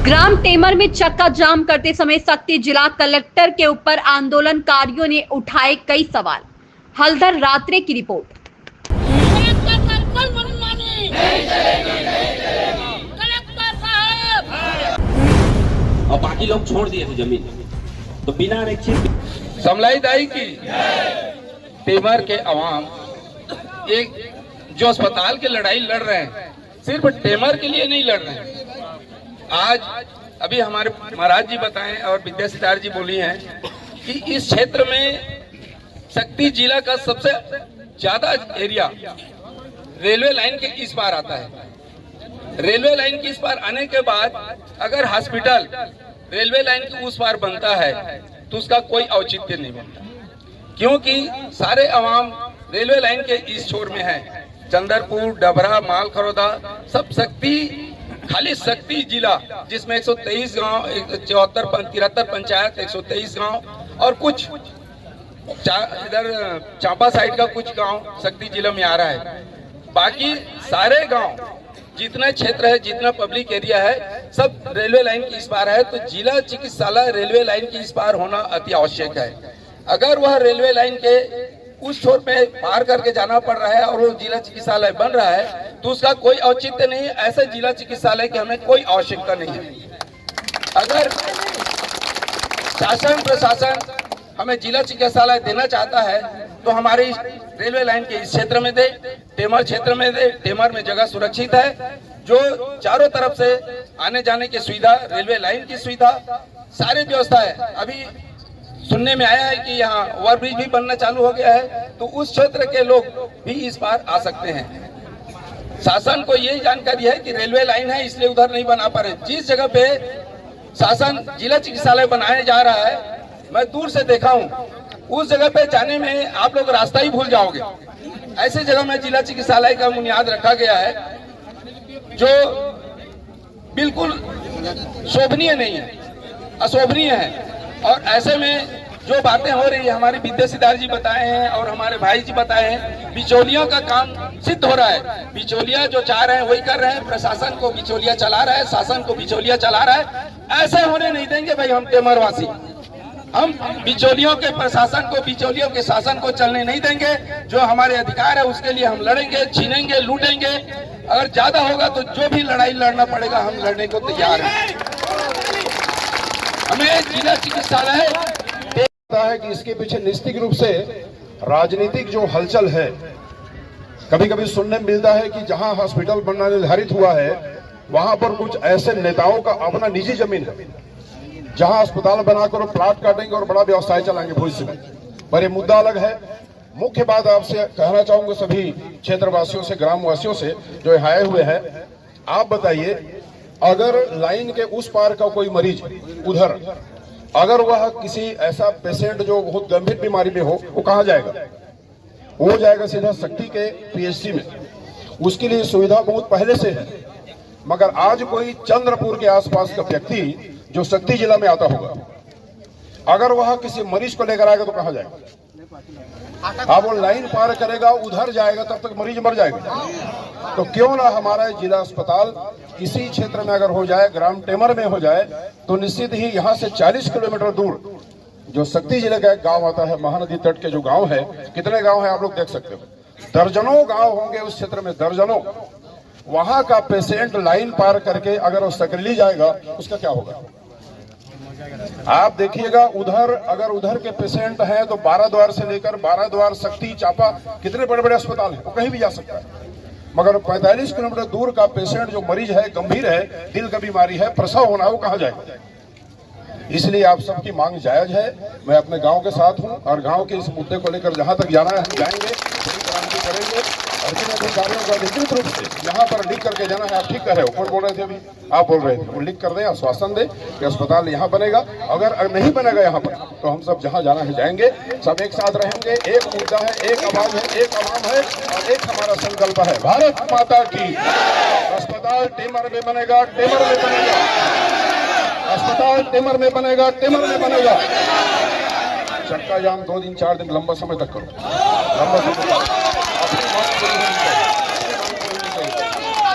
ग्राम tamer में चक्का जाम करते समय सख्ती, जिला कलेक्टर के ऊपर आंदोलनकारियों ने उठाए कई सवाल। हलधर रात्रे की रिपोर्ट। और बाकी लोग छोड़ दिए थे जमीन, तो बिना आरक्षित समलाईदाई की टेमर के अवाम एक जो अस्पताल की लड़ाई लड़ रहे हैं, सिर्फ टेमर के लिए नहीं लड़ रहे हैं। आज अभी हमारे महाराज जी बताएं और विद्या सितार जी बोली हैं कि इस क्षेत्र में शक्ति जिला का सबसे ज्यादा एरिया रेलवे लाइन के इस पार आता है। रेलवे लाइन के इस पार आने के बाद अगर हॉस्पिटल रेलवे लाइन के उस पार बनता है तो उसका कोई औचित्य नहीं बनता, क्योंकि सारे अवाम रेलवे लाइन के इस छोर में है। चंदरपुर, डबरा, मालखरोदा सब शक्ति, खाली शक्ति जिला जिसमें 123 गांव, 73 पंचायत, 123 गांव और कुछ इधर चांपा साइड का कुछ गांव शक्ति जिला में आ रहा है। बाकी सारे गांव, जितना क्षेत्र है, जितना पब्लिक एरिया है, सब रेलवे लाइन की इस पार है। तो जिला चिकित्सालय रेलवे लाइन की इस पार होना अति आवश्यक है। अगर वह रेलवे लाइन के उस छोर पे पार करके जाना पड़ रहा है और वो जिला चिकित्सालय बन रहा है तो उसका कोई औचित्य नहीं है। ऐसे जिला चिकित्सालय की हमें कोई आवश्यकता नहीं है। अगर शासन प्रशासन हमें जिला चिकित्सालय देना चाहता है तो हमारी रेलवे लाइन के इस क्षेत्र में दे, टेमर क्षेत्र में दे। टेमर में जगह सुरक्षित है, जो चारों तरफ से आने जाने की सुविधा, रेलवे लाइन की सुविधा, सारी व्यवस्था है। अभी सुनने में आया है कि यहाँ ओवरब्रिज भी बनना चालू हो गया है, तो उस क्षेत्र के लोग भी इस पार आ सकते हैं। शासन को यही जानकारी है कि रेलवे लाइन है इसलिए उधर नहीं बना पा रहे। जिस जगह पे शासन जिला चिकित्सालय बनाने जा रहा है, मैं दूर से देखा हूँ, उस जगह पे जाने में आप लोग रास्ता ही भूल जाओगे। ऐसे जगह में जिला चिकित्सालय का बुनियाद रखा गया है जो बिल्कुल शोभनीय नहीं है, अशोभनीय है। और ऐसे में जो बातें हो रही है, हमारे विद्या सितार जी बताए हैं और हमारे भाई जी बताए हैं, बिचौलियों का काम सिद्ध हो रहा है। बिचौलिया जो चाह रहे हैं वही कर रहे हैं। प्रशासन को बिचौलिया चला रहा है, शासन को बिचौलिया चला रहा है। ऐसे होने नहीं देंगे भाई। हम टेमरवासी, हम बिचौलियों के प्रशासन को, बिचौलियों के शासन को चलने नहीं देंगे। जो हमारे अधिकार है उसके लिए हम लड़ेंगे, छीनेंगे, लूटेंगे। अगर ज्यादा होगा तो जो भी लड़ाई लड़ना पड़ेगा, हम लड़ने को तैयार हैं। हमें जिला चिकित्सालय पता है कि इसके पीछे निश्चित रूप से राजनीतिक जो हलचल है। कभी कभी सुनने में मिलता है कि जहां हॉस्पिटल बनना निर्धारित हुआ है वहां पर कुछ ऐसे नेताओं का अपना निजी जमीन है जहां अस्पताल बनाकर प्लाट काटेंगे और बड़ा व्यवसाय चलाएंगे भविष्य में। पर ये मुद्दा अलग है। मुख्य बात आपसे कहना चाहूंगा सभी क्षेत्रवासियों से, ग्रामवासियों से जो यहाँ आए हुए हैं, आप बताइए, अगर लाइन के उस पार का कोई मरीज उधर, अगर वह किसी ऐसा पेशेंट जो बहुत गंभीर बीमारी में हो, वो कहाँ जाएगा? वो जाएगा सीधा शक्ति के पीएचसी में। उसके लिए सुविधा बहुत पहले से है। मगर आज कोई चंद्रपुर के आसपास का व्यक्ति जो शक्ति जिला में आता होगा, अगर वह किसी मरीज को लेकर आएगा तो कहाँ जाएगा? अब वो लाइन पार करेगा, उधर जाएगा, तब तक मरीज मर जाएगा। तो क्यों ना हमारा जिला अस्पताल किसी क्षेत्र में अगर हो जाए, ग्राम टेमर में हो जाए, तो निश्चित ही यहाँ से 40 किलोमीटर दूर जो शक्ति जिले का एक गांव आता है, महानदी तट के जो गांव है, कितने गांव है आप लोग देख सकते हो, दर्जनों गांव होंगे उस क्षेत्र में, दर्जनों। वहां का पेशेंट लाइन पार करके अगर वो सकरली जाएगा, उसका क्या होगा? आप देखिएगा, उधर अगर उधर के पेशेंट हैं तो 12 द्वार से लेकर 12 द्वार, शक्ति, चापा, कितने बड़े बड़े अस्पताल हैं, वो कहीं भी जा सकता है। मगर 45 किलोमीटर दूर का पेशेंट जो मरीज है, गंभीर है, दिल का बीमारी है, प्रसव होना है, वो कहाँ जाएगा? इसलिए आप सबकी मांग जायज है। मैं अपने गांव के साथ हूं और गांव के इस मुद्दे को लेकर जहां तक जाना है जाएंगे, क्रांति करेंगे। और जिन अधिकारियों को अधिकृत रूप से यहाँ पर लिख करके जाना है। आप ठीक कर रहे हो, कौन बोल रहे थे अभी? आप बोल रहे थे, वो लिख कर दें, आश्वासन दें कि अस्पताल यहाँ बनेगा। अगर नहीं बनेगा यहाँ पर तो हम सब जहाँ जाना है जाएंगे, सब एक साथ रहेंगे। एक मुद्दा है, एक आवाज है, एक आवाम है और एक हमारा संकल्प है, भारत माता की। अस्पताल टेमर में बनेगा, टेमर में बनेगा। अस्पताल टेमर में बनेगा, टेमर में बनेगा। चक्का जाम 2 दिन 4 दिन लंबा समय तक करो, लंबा समय तक।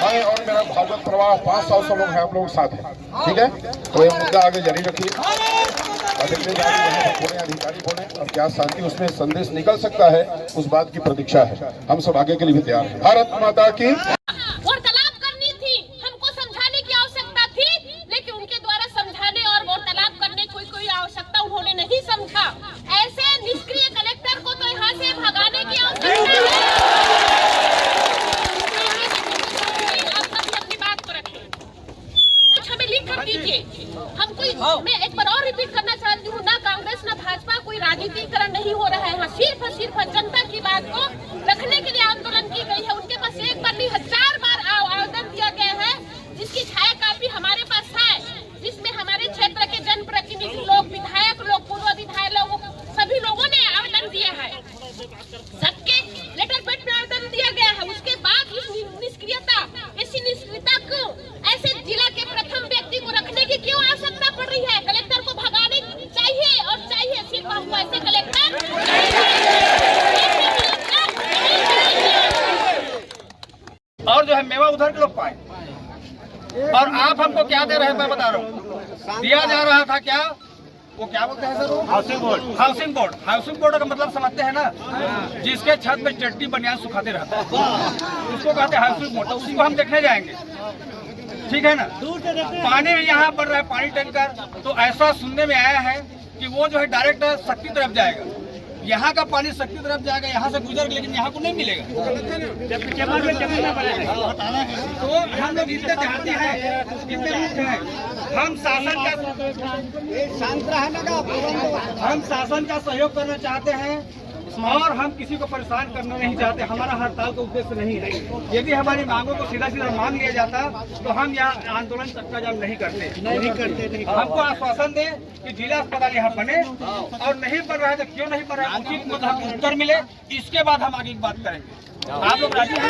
मैं और मेरा भागवत प्रवाह 500 लोग हैं आप लोगों के साथ हैं, ठीक है। तो ये मुद्दा आगे जारी रखिए, अधिकारी बोले और क्या शांति उसमें संदेश निकल सकता है, उस बात की प्रतीक्षा है। हम सब आगे के लिए भी तैयार हैं। भारत माता की। वार्तालाप करनी थी, हमको समझाने की आवश्यकता थी, लेकिन उनके द्वारा समझाने और वार्तालाप करने की कोई आवश्यकता उन्होंने नहीं समझा। ऐसे निष्क्रिय कलेक्टर को तो यहाँ से भगाने की आवश्यकता है। आप सभी अपनी बात को रखें, हमें लिख कर दीजिए। हम कोई, मैं एक बार और रिपीट करना चाहती हूँ, ना कांग्रेस ना भाजपा कोई राजनीतिकरण नहीं हो रहा है। सिर्फ जनता की बात को रखने के लिए आंदोलन की गई है। उनके पास एक बार नहीं 1000 बार आवेदन दिया गया है, जिसकी छाया काफी हमारे पास है, जिसमें हमारे क्षेत्र के जनप्रतिनिधि लोग, विधायक लोग, पूर्व विधायक लोग, सभी लोगों ने आवेदन दिया है। सबके लेटर पेड में आवेदन दिया गया है। उसके बाद इस निष्क्रियता, ऐसी निष्क्रियता को, ऐसे जिला के प्रथम व्यक्ति को रखने की क्यों आवश्यकता पड़ रही है? कलेक्टर को भगाने चाहिए और चाहिए, सिर्फ हमको ऐसे कलेक्टर। और जो है मेवा उधर के लोग पाए, और आप हमको क्या दे रहे हैं मैं बता रहा हूँ। दिया जा रहा था क्या, वो क्या बोलते हैं sir, housing board. Housing board का मतलब समझते हैं ना, जिसके छत पे चट्टी बनियान सुखाते रहता है, उसको कहते हैं हाउसिंग बोर्ड। तो उसी को हम देखने जाएंगे, ठीक है ना। पानी यहाँ बढ़ रहा है, पानी टैंकर, तो ऐसा सुनने में आया है कि वो जो है डायरेक्ट शक्ति तरफ जाएगा। यहाँ का पानी शक्ति तरफ जाएगा, यहाँ से गुजर, लेकिन यहाँ को नहीं मिलेगा। तो हम लोग इतने चाहते हैं, इतने मुक्त हैं, हम शासन का सहयोग करना चाहते हैं, और हम किसी को परेशान करना नहीं चाहते। हमारा हड़ताल का उद्देश्य नहीं है। यदि हमारी मांगों को सीधा सीधा मान लिया जाता तो हम यहाँ आंदोलन चक्का जाम नहीं करते। हमको आश्वासन दे कि जिला अस्पताल यहाँ बने, और नहीं बन रहा है तो क्यों नहीं बन रहा है, उचित उत्तर मिले, इसके बाद हम आगे की बात करेंगे। आप लोग राजी हैं?